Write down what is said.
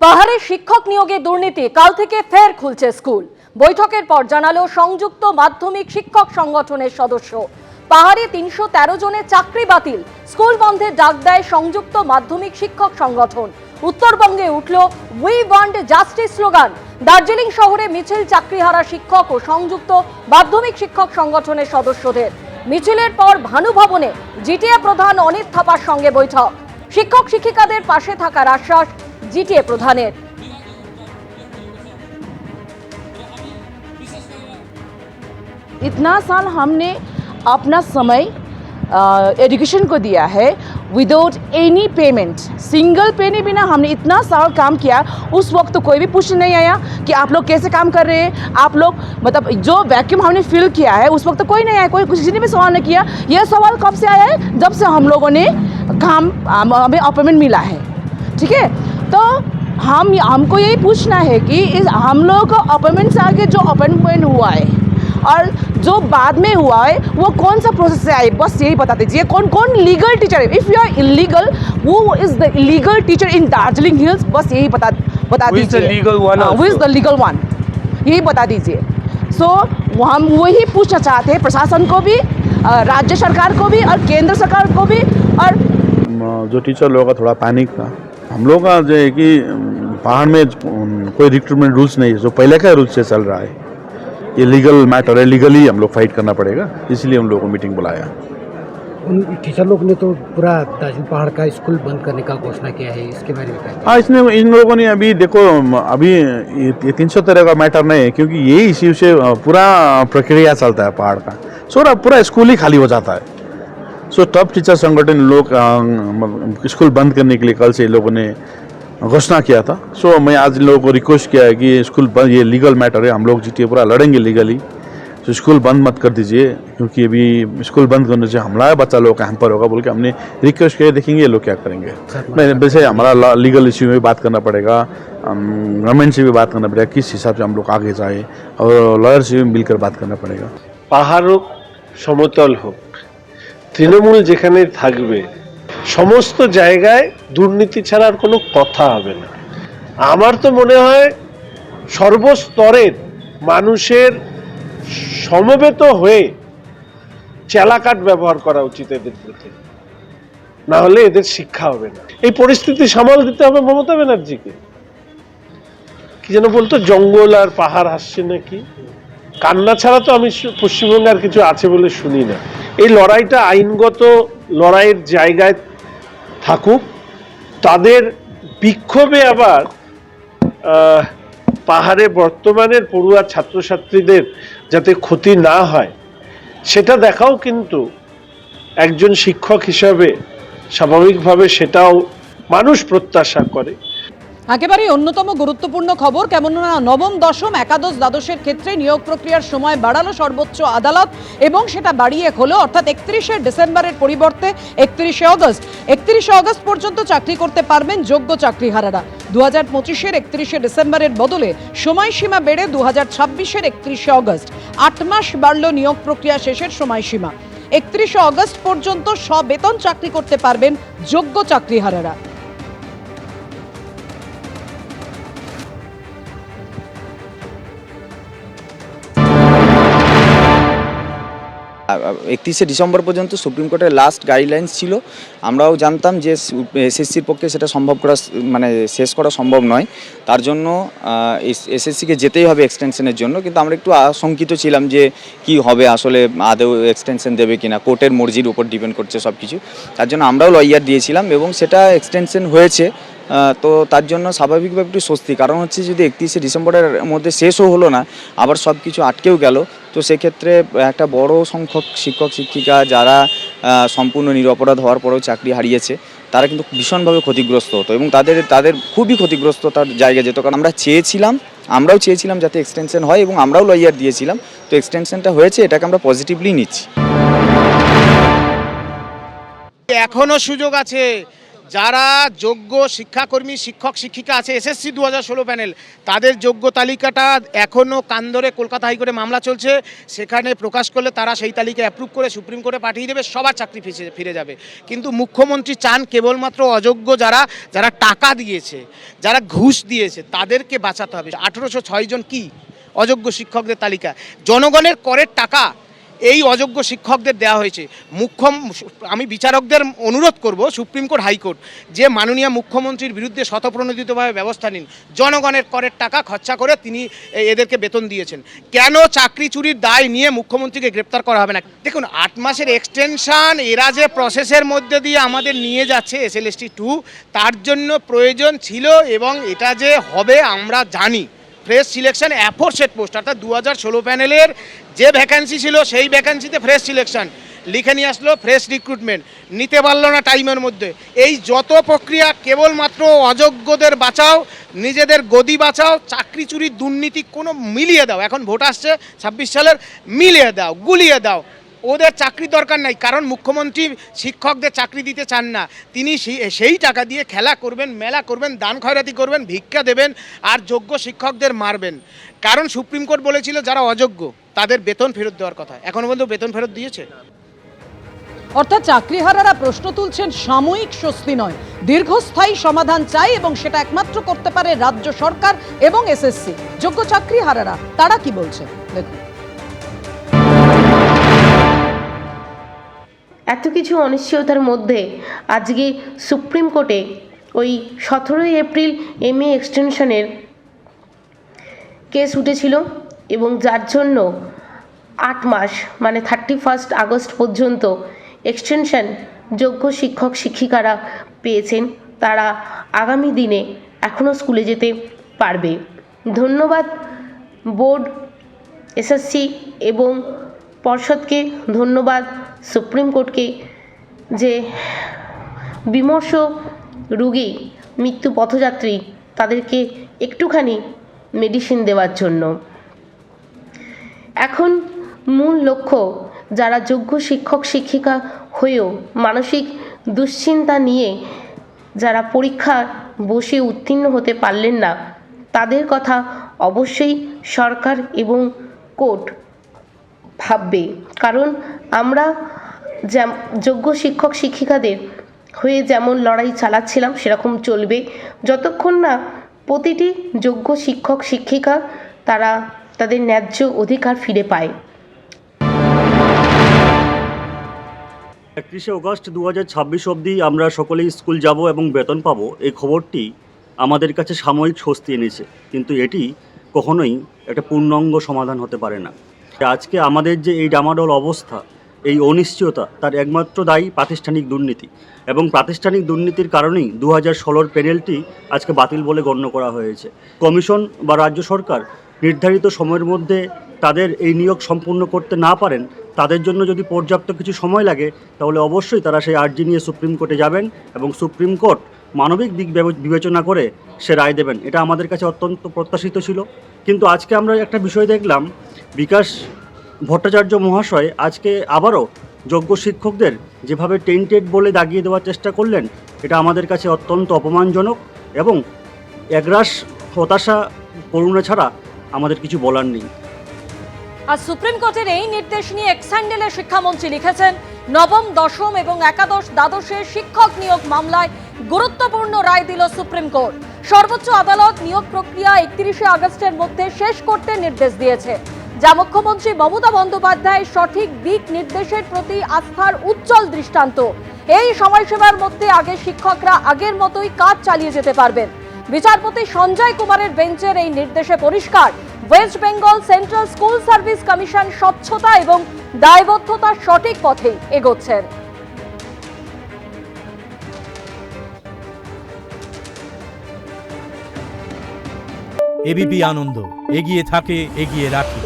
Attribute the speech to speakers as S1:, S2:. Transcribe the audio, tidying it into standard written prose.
S1: পাহাড়ে শিক্ষক নিয়োগে দুর্নীতি, কাল থেকে ফের খুলছে স্কুল। বৈঠকের পর জানালো সংযুক্ত মাধ্যমিক শিক্ষক সংগঠনের সদস্য। পাহাড়ে ৩১৩ জনের চাকরি বাতিল, স্কুল বন্ধের ডাক দেয় সংযুক্ত মাধ্যমিক শিক্ষক সংগঠন। উত্তরবঙ্গে উঠল we want justice slogan. Darjeeling শহরে মিছিল চাকরিহারা শিক্ষক ও সংযুক্ত মাধ্যমিক শিক্ষক সংগঠনের সদস্যদের। মিছিলের পর ভানু ভবনে জিটিএ প্রধান অনিত থাপার সঙ্গে বৈঠক। শিক্ষক শিক্ষিকাদের পাশে থাকার আশ্বাস জিটিএ প্রধানের।
S2: इतना साल हमने अपना समय एजुकेशन को दिया है without any payment, single penny बिना हमने इतना साल काम किया। उस वक्त तो कोई भी पूछने नहीं आया कि आप लोग कैसे काम कर रहे हैं, आप लोग मतलब जो वैक्यूम हमने फिल किया है उस वक्त तो कोई नहीं आया, कोई किसी ने भी सवाल नहीं किया। यह सवाल कब से आया है? जब से हम लोगों ने काम हमें अपॉइंटमेंट मिला है, ठीक है। तो हमको यही पूछना है कि हम लोग को अपॉइंटमेंट से आगे जो अपॉइंटमेंट हुआ है और जो बाद में हुआ है वो कौन सा प्रोसेस से आए, बस यही बता दीजिए। कौन कौन लीगल टीचर है? इफ़ यू आर इलीगल, वो is the illegal teacher in Darjeeling hills, बस यही बता दीजिए। Who is the legal one, यही बता दीजिए। सो हम वही पूछना चाहते हैं प्रशासन को भी, राज्य सरकार को भी और केंद्र सरकार को भी। और
S3: जो टीचर लोगों का थोड़ा पैनिक था, हम लोग का जो है कि पहाड़ में कोई रिक्रूटमेंट रूल्स नहीं है, जो पहले का रूल्स से चल रहा है। ये लीगल मैटर है, लीगली हम लोग फाइट करना पड़ेगा, इसलिए हम लोगों को मीटिंग बुलाया।
S4: उन टीचर लोग ने तो पूरा दार्जिलिंग पहाड़ का स्कूल बंद करने का घोषणा किया है, इसके बारे में क्या?
S3: हाँ, इसने इन लोगों ने अभी देखो, अभी ये 313 का मैटर नहीं है, क्योंकि ये इश्यू से पूरा प्रक्रिया चलता है पहाड़ का। सो पूरा स्कूल ही खाली हो जाता है। सो तब टीचर संगठन लोग स्कूल बंद करने के लिए कल से लोगों ने घोषणा किया था। सो मैं आज लोगों को रिक्वेस्ट किया है कि स्कूल बंद, ये लीगल मैटर है, हम लोग जीटीए पूरा लड़ेंगे लीगली। तो स्कूल बंद मत कर दीजिए, क्योंकि अभी स्कूल बंद करने से हमला है, बच्चा लोग का हैम्पर होगा बोल के हमने रिक्वेस्ट किया। देखेंगे ये लोग क्या करेंगे। वैसे हमारा लीगल इश्यू में भी बात करना पड़ेगा, गवर्नमेंट से भी बात करना पड़ेगा, किस हिसाब से हम लोग आगे जाए, और लॉयर से भी मिलकर बात करना पड़ेगा।
S5: পাহাড় হোক সমতল হোক, তৃণমূল যেখানে থাকবে সমস্ত জায়গায় দুর্নীতি ছাড়া আর কোনো কথা হবে না। আমার তো মনে হয় সর্বস্তরের মানুষের সমবেত হয়ে চেলাকাট ব্যবহার করা উচিত এদের প্রতি, না হলে এদের শিক্ষা হবে না। এই পরিস্থিতি সামাল দিতে হবে মমতা ব্যানার্জিকে। কি যেন বলতো, জঙ্গল আর পাহাড় হাসছে নাকি, কান্না ছাড়া তো আমি পশ্চিমবঙ্গে আর কিছু আছে বলে শুনি না। এই লড়াইটা আইনগত লড়াইয়ের জায়গায় থাকুক, তাদের বিক্ষোভে আবার পাহাড়ে বর্তমানের পড়ুয়া ছাত্রছাত্রীদের যাতে ক্ষতি না হয় সেটা দেখাও কিন্তু একজন শিক্ষক হিসাবে স্বাভাবিকভাবে সেটাও মানুষ প্রত্যাশা করে।
S6: একেবারেই অন্যতম গুরুত্বপূর্ণ খবর, কেননা নবম, দশম, একাদশ, দ্বাদশের ক্ষেত্রে নিয়োগ প্রক্রিয়ার সময় বাড়ালো সর্বোচ্চ আদালত, এবং সেটা বাড়িয়ে হলো অর্থাৎ 31শে ডিসেম্বরের পরিবর্তে 31শে অগস্ট। 31শে অগস্ট পর্যন্ত চাকরি করতে পারবেন যোগ্য চাকরিহারারা। 2025-এর 31শে ডিসেম্বরের বদলে সময়সীমা বেড়ে 2026-এর 31শে অগস্ট। 8 মাস বাড়ল নিয়োগ প্রক্রিয়া শেষের সময়সীমা। 31শে অগস্ট পর্যন্ত সবেতন চাকরি করতে পারবেন যোগ্য চাকরিহারারা।
S7: 31শে ডিসেম্বর পর্যন্ত সুপ্রিম কোর্টের লাস্ট গাইডলাইন্স ছিল। আমরাও জানতাম যে এসএসসির পক্ষে সেটা সম্ভব করা, মানে শেষ করা সম্ভব নয়, তার জন্য এসএসসিকে যেতেই হবে এক্সটেনশনের জন্য। কিন্তু আমরা একটু আশঙ্কিত ছিলাম যে কি হবে, আসলে আদৌ এক্সটেনশন দেবে কিনা, কোর্টের মর্জির উপর ডিপেন্ড করছে সব কিছু। তার জন্য আমরাও লয়ার দিয়েছিলাম এবং সেটা এক্সটেনশন হয়েছে। তো তার জন্য স্বাভাবিকভাবে একটু স্বস্তি, কারণ হচ্ছে যদি 31শে ডিসেম্বরের মধ্যে শেষও হলো না, আবার সব কিছু আটকেও গেল, তো সেক্ষেত্রে একটা বড় সংখ্যক শিক্ষক শিক্ষিকা যারা সম্পূর্ণ নিরপরাধ হওয়ার পরেও চাকরি হারিয়েছে, তারা কিন্তু ভীষণভাবে ক্ষতিগ্রস্ত হতো এবং তাদের খুবই ক্ষতিগ্রস্ত তার জায়গা যেত। কারণ আমরাও চেয়েছিলাম যাতে এক্সটেনশন হয় এবং আমরাও লয়ার দিয়েছিলাম, তো এক্সটেনশনটা হয়েছে, এটাকে আমরা পজিটিভলি নিচ্ছি।
S8: এখনো সুযোগ আছে, যারা যোগ্য শিক্ষাকর্মী শিক্ষক শিক্ষিকা আছে এসএসসি 2016 প্যানেল, তাদের যোগ্য তালিকাটা এখনও কান ধরে কলকাতা হাইকোর্টে মামলা চলছে, সেখানে প্রকাশ করলে তারা সেই তালিকা অ্যাপ্রুভ করে সুপ্রিম কোর্টে পাঠিয়ে দেবে, সবার চাকরি ফিরে যাবে। কিন্তু মুখ্যমন্ত্রী চান কেবলমাত্র অযোগ্য যারা টাকা দিয়েছে, যারা ঘুষ দিয়েছে তাদেরকে বাঁচাতে হবে। 1806 জন কি অযোগ্য শিক্ষকদের তালিকা, জনগণের করের টাকা এই অযোগ্য শিক্ষকদের দেওয়া হয়েছে। আমি বিচারকদের অনুরোধ করব, সুপ্রিম কোর্ট হাইকোর্ট, যে মাননীয় মুখ্যমন্ত্রীর বিরুদ্ধে শতপ্রণোদিতভাবে ব্যবস্থা নিন। জনগণের করের টাকা খরচা করে তিনি এদেরকে বেতন দিয়েছেন, কেন চাকরি চুরির দায় নিয়ে মুখ্যমন্ত্রীকে গ্রেপ্তার করা হবে না? দেখুন 8 মাসের এক্সটেনশন এরা যে প্রসেসের মধ্যে দিয়ে আমাদের নিয়ে যাচ্ছে SLST 2, তার জন্য প্রয়োজন ছিল এবং এটা যে হবে আমরা জানি। ফ্রেশ সিলেকশন অ্যাফোরসেট পোস্ট, অর্থাৎ 2016 প্যানেলের যে ভ্যাকান্সি ছিল সেই ভ্যাকান্সিতে ফ্রেশ সিলেকশন লিখে নিয়ে আসলো, ফ্রেশ রিক্রুটমেন্ট নিতে পারলো না টাইমের মধ্যে। এই যত প্রক্রিয়া কেবলমাত্র অযোগ্যদের বাঁচাও, নিজেদের গদি বাঁচাও, চাকরি চুরির দুর্নীতি কোনো মিলিয়ে দাও। এখন ভোট আসছে 26 সালের, মিলিয়ে দাও, গুলিয়ে দাও, ওদের চাকরি দরকার নাই। কারণ মুখ্যমন্ত্রী শিক্ষকদের চাকরি দিতে চান না, তিনি সেই টাকা দিয়ে খেলা করবেন, মেলা করবেন, দান খয়রাতি করবেন, ভিক্ষা দেবেন আর যোগ্য শিক্ষকদের মারবেন। কারণ সুপ্রিম কোর্ট বলেছিল যারা অযোগ্য তাদের বেতন ফেরত দেওয়ার কথা, এখনো পর্যন্ত বেতন ফেরত দিয়েছে?
S6: অর্থাৎ চাকরিহারারা প্রশ্ন তুলছেন সাময়িক স্বস্তি নয়, দীর্ঘস্থায়ী সমাধান চাই এবং সেটা একমাত্র করতে পারে রাজ্য সরকার এবং SSC। যোগ্য চাকরিহারারা তারা কি বলছে দেখুন।
S9: এত কিছু অনিশ্চয়তার মধ্যে আজকে সুপ্রিম কোর্টে ওই 17 এপ্রিল MA এক্সটেনশনের কেস উঠেছিল এবং যার জন্য 8 মাস মানে 31 আগস্ট পর্যন্ত এক্সটেনশন যোগ্য শিক্ষক শিক্ষিকারা পেয়েছেন। তারা আগামী দিনে এখনও স্কুলে যেতে পারবে। ধন্যবাদ বোর্ড, SSC এবং পর্ষদকে, ধন্যবাদ সুপ্রিম কোর্টকে যে বিমর্ষ রোগী, মৃত্যু পথযাত্রী তাদেরকে একটুখানি মেডিসিন দেওয়ার জন্য। এখন মূল লক্ষ্য যারা যোগ্য শিক্ষক শিক্ষিকা হয়েও মানসিক দুশ্চিন্তা নিয়ে যারা পরীক্ষা বসে উত্তীর্ণ হতে পারলেন না, তাদের কথা অবশ্যই সরকার এবং কোর্ট ভাববে। কারণ আমরা যোগ্য শিক্ষক শিক্ষিকাদের হয়ে যেমন লড়াই চালাচ্ছিলাম সেরকম চলবে যতক্ষণ না প্রতিটি যোগ্য শিক্ষক শিক্ষিকা তারা তাদের ন্যায্য অধিকার ফিরে পায়।
S10: 31 অগস্ট 2026 অবধি আমরা সকলেই স্কুল যাব এবং বেতন পাবো, এই খবরটি আমাদের কাছে সাময়িক স্বস্তি এনেছে, কিন্তু এটি কখনোই একটা পূর্ণাঙ্গ সমাধান হতে পারে না। আজকে আমাদের যে এই ডামাডোল অবস্থা, এই অনিশ্চয়তা, তার একমাত্র দায়ী প্রাতিষ্ঠানিক দুর্নীতি, এবং প্রাতিষ্ঠানিক দুর্নীতির কারণেই 2016 প্যানেলটি আজকে বাতিল বলে গণ্য করা হয়েছে। কমিশন বা রাজ্য সরকার নির্ধারিত সময়ের মধ্যে তাদের এই নিয়োগ সম্পূর্ণ করতে না পারেন, তাদের জন্য যদি পর্যাপ্ত কিছু সময় লাগে তাহলে অবশ্যই তারা সেই আর্জি নিয়ে সুপ্রিম কোর্টে যাবেন এবং সুপ্রিম কোর্ট মানবিক দিক বিবেচনা করে সে রায় দেবেন। এটা আমাদের কাছে অত্যন্ত প্রত্যাশিত ছিল। কিন্তু আজকে আমরা একটা বিষয় দেখলাম, বিকাশ ভট্টাচার্য মহাশয় আজকে আবারও যোগ্য শিক্ষকদের যেভাবে টেন্টেড বলে দাগিয়ে দেওয়ার চেষ্টা করলেন, এটা আমাদের কাছে অত্যন্ত অপমানজনক এবং একরাশ হতাশা করুণা ছাড়া আমাদের কিছু বলার নেই।
S1: আর সুপ্রিম কোর্টের এই নির্দেশ নিয়ে এক্স হ্যান্ডেলে শিক্ষামন্ত্রী লিখেছেন, নবম, দশম এবং একাদশ দ্বাদশের শিক্ষক নিয়োগ মামলায় গুরুত্বপূর্ণ রায় দিল সুপ্রিম কোর্ট। সর্বোচ্চ আদালত নিয়োগ প্রক্রিয়া 31 আগস্টের মধ্যে শেষ করতে নির্দেশ দিয়েছে, যা মুখ্যমন্ত্রী মমতা বন্দ্যোপাধ্যায় সঠিক দিক নির্দেশের প্রতি আস্থার উজ্জ্বল দৃষ্টান্ত। এই সময়সীমার মধ্যে আগে শিক্ষকরা আগের মতোই কাজ চালিয়ে যেতে পারবেন। বিচারপতি সঞ্জয় কুমারের বেঞ্চের এই নির্দেশে পরিষ্কার, West Bengal central school service commission স্বচ্ছতা এবং দায়বদ্ধতার সঠিক পথেই এগোচ্ছেন।
S11: এবিপি আনন্দ, এগিয়ে থাকে, এগিয়ে রাখে।